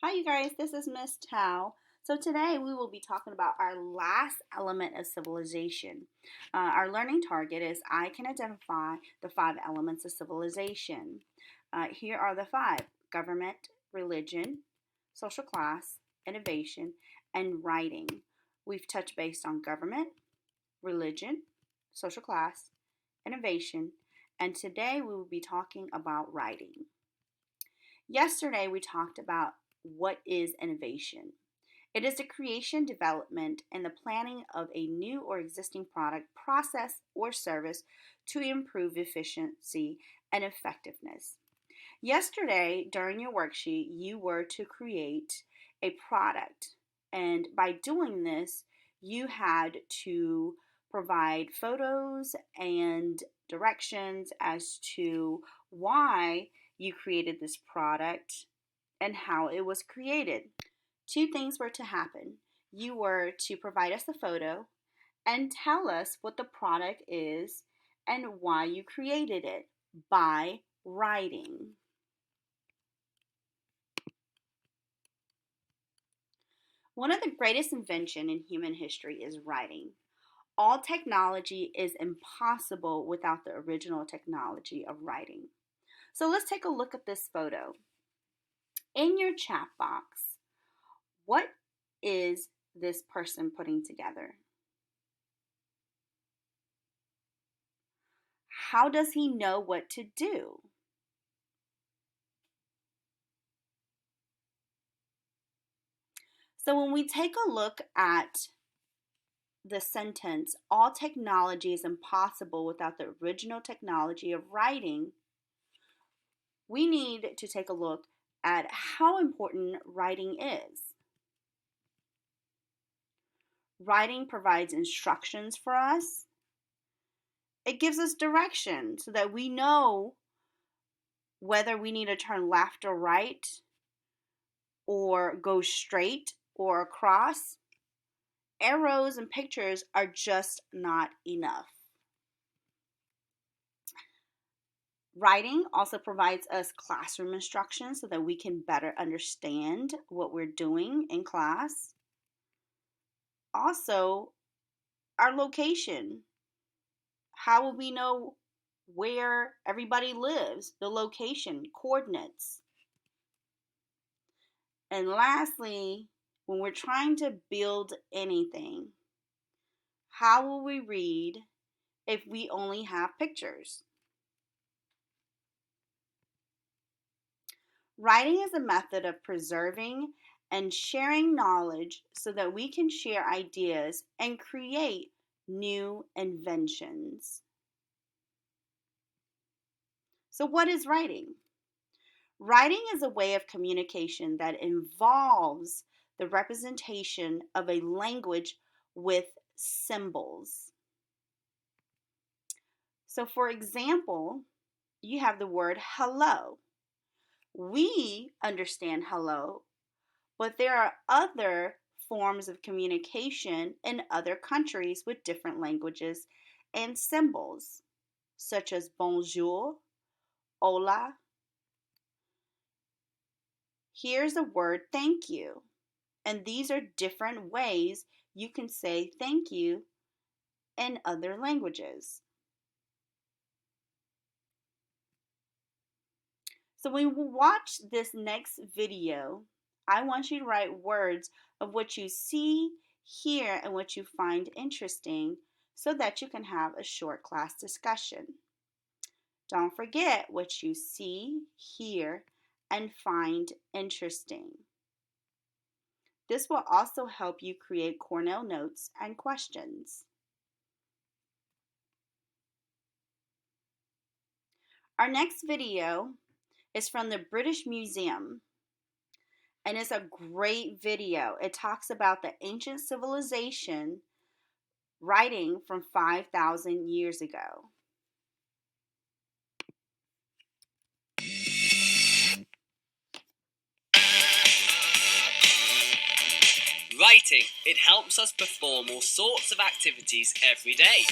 Hi, you guys. This is Miss Tao. So today we will be talking about our last element of civilization. Our learning target is I can identify the five elements of civilization. Here are the five: government, religion, social class, innovation, and writing. We've touched base on government, religion, social class, innovation, and today we will be talking about writing. Yesterday, we talked about what is innovation. It is the creation, development, and the planning of a new or existing product, process, or service to improve efficiency and effectiveness. Yesterday, during your worksheet, you were to create a product, and by doing this, you had to provide photos and directions as to why you created this product and how it was created. Two things were to happen. You were to provide us a photo and tell us what the product is and why you created it by writing. One of the greatest inventions in human history is writing. All technology is impossible without the original technology of writing. So let's take a look at this photo. In your chat box, what is this person putting together? How does he know what to do? So when we take a look at the sentence, all technology is impossible without the original technology of writing, we need to take a look at how important writing is. Writing provides instructions for us. It gives us direction so that we know whether we need to turn left or right, or go straight or across. Arrows and pictures are just not enough. Writing also provides us classroom instruction so that we can better understand what we're doing in class. Also, our location. How will we know where everybody lives? The location, coordinates. And lastly, when we're trying to build anything, how will we read if we only have pictures? Writing is a method of preserving and sharing knowledge so that we can share ideas and create new inventions. So, what is writing? Writing is a way of communication that involves the representation of a language with symbols. So, for example, you have the word hello. We understand hello, but there are other forms of communication in other countries with different languages and symbols, such as bonjour, hola. Here's the word thank you. And these are different ways you can say thank you in other languages. So when we watch this next video, I want you to write words of what you see, hear, and what you find interesting so that you can have a short class discussion. Don't forget what you see, hear, and find interesting. This will also help you create Cornell notes and questions. Our next video is from the British Museum, and it's a great video. It talks about the ancient civilization writing from 5,000 years ago. Writing. It helps us perform all sorts of activities every day.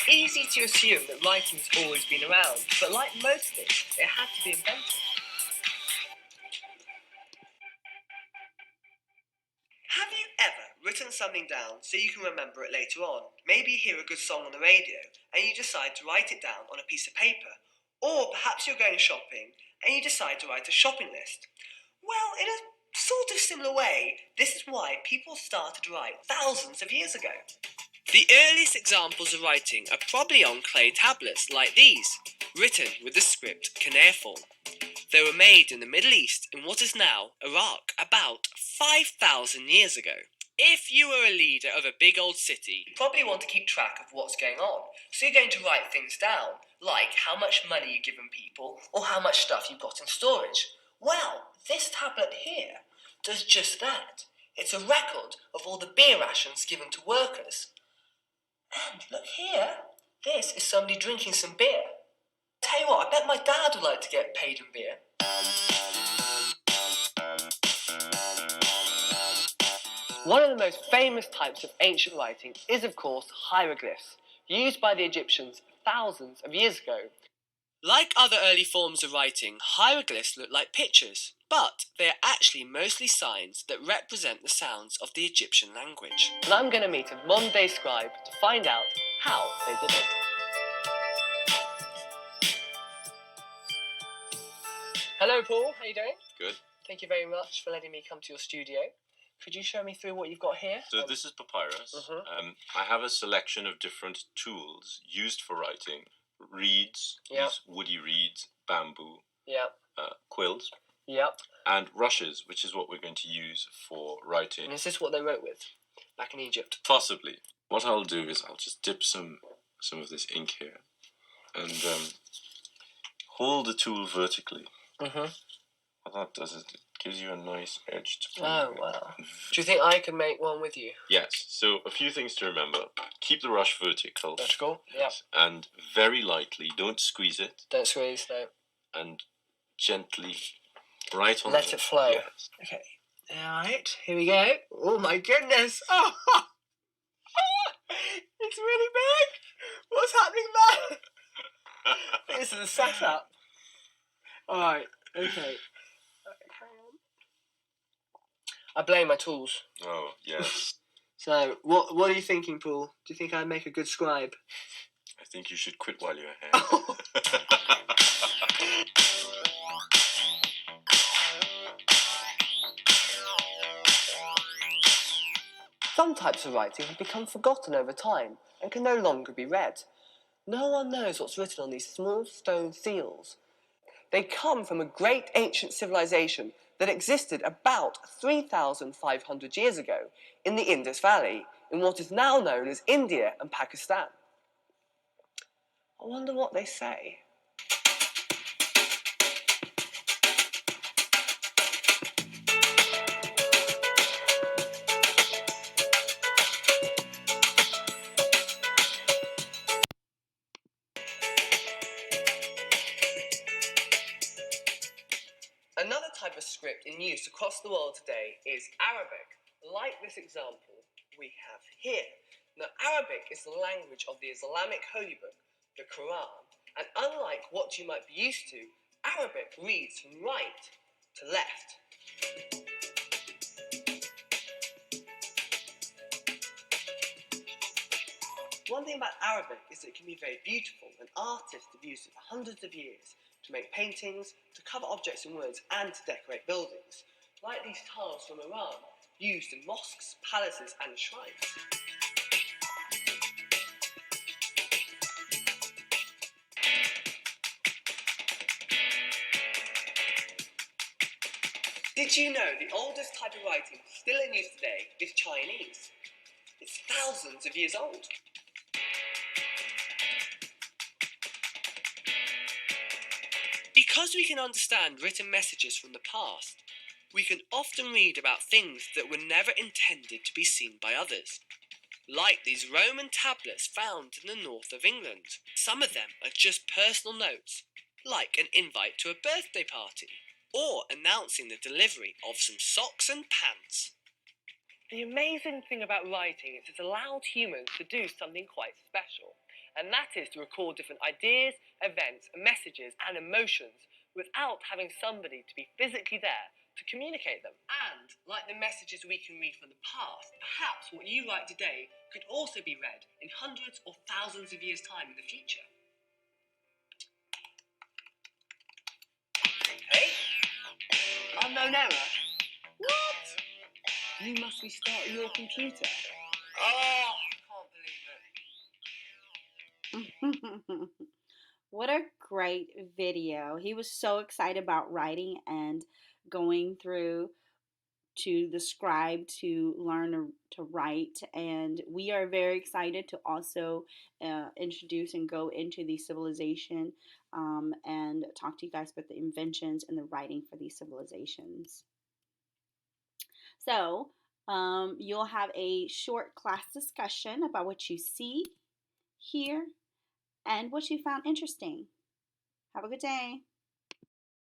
easy to assume that writing's always been around, but like most things, it had to be invented. Have you ever written something down so you can remember it later on? Maybe you hear a good song on the radio and you decide to write it down on a piece of paper. Or perhaps you're going shopping and you decide to write a shopping list. Well, in a sort of similar way, this is why people started to write thousands of years ago. The earliest examples of writing are probably on clay tablets like these, written with the script cuneiform. They were made in the Middle East in what is now Iraq about 5,000 years ago. If you were a leader of a big old city, you probably want to keep track of what's going on. So you're going to write things down, like how much money you've given people or how much stuff you've got in storage. Well, this tablet here does just that. It's a record of all the beer rations given to workers. And look here, this is somebody drinking some beer. Tell you what, I bet my dad would like to get paid in beer. One of the most famous types of ancient writing is, of course, hieroglyphs, used by the Egyptians thousands of years ago. Like other early forms of writing, hieroglyphs look like pictures, but they are actually mostly signs that represent the sounds of the Egyptian language. And I'm going to meet a modern-day scribe to find out how they did it. Hello, Paul. How are you doing? Good. Thank you very much for letting me come to your studio. Could you show me through what you've got here? So this is papyrus. I have a selection of different tools used for writing. Reeds, these woody reeds, bamboo, quills, and rushes, which is what we're going to use for writing. And is this what they wrote with back in Egypt? Possibly. What I'll do is I'll just dip some of this ink here and hold the tool vertically. What that does is it gives you a nice edge to play with. Wow. Do you think I can make one with you? Yes. So a few things to remember. Keep the rush vertical. Vertical, yes. And very lightly. Don't squeeze it. Don't squeeze, no. And gently, right on. Let it flow. Yes. Okay. Alright, here we go. Oh my goodness. Oh! It's really big. What's happening there? This is a setup. Alright, okay. I blame my tools. Oh, yes. So, what are you thinking, Paul? Do you think I'd make a good scribe? I think you should quit while you're ahead. Some types of writing have become forgotten over time and can no longer be read. No one knows what's written on these small stone seals. They come from a great ancient civilization that existed about 3,500 years ago in the Indus Valley, in what is now known as India and Pakistan. I wonder what they say. Another type of script in use across the world today is Arabic, like this example we have here. Now, Arabic is the language of the Islamic holy book, the Quran, and unlike what you might be used to, Arabic reads from right to left. One thing about Arabic is that it can be very beautiful, and artists have used it for hundreds of years to make paintings, to cover objects in words, and to decorate buildings, like these tiles from Iran, used in mosques, palaces, and shrines. Did you know the oldest type of writing still in use today is Chinese? It's thousands of years old. Because we can understand written messages from the past, we can often read about things that were never intended to be seen by others. Like these Roman tablets found in the north of England. Some of them are just personal notes, like an invite to a birthday party, or announcing the delivery of some socks and pants. The amazing thing about writing is it's allowed humans to do something quite special, and that is to record different ideas, events, messages, and emotions without having somebody to be physically there to communicate them. And, like the messages we can read from the past, perhaps what you write today could also be read in hundreds or thousands of years' time in the future. Hey? Unknown error? What? You must restart your computer. Oh, I can't believe it. What a great video. He was so excited about writing and going through to the scribe to learn to write, and we are very excited to also introduce and go into the civilization and talk to you guys about the inventions and the writing for these civilizations. So you'll have a short class discussion about what you see, hear, and what you found interesting. Have a good day.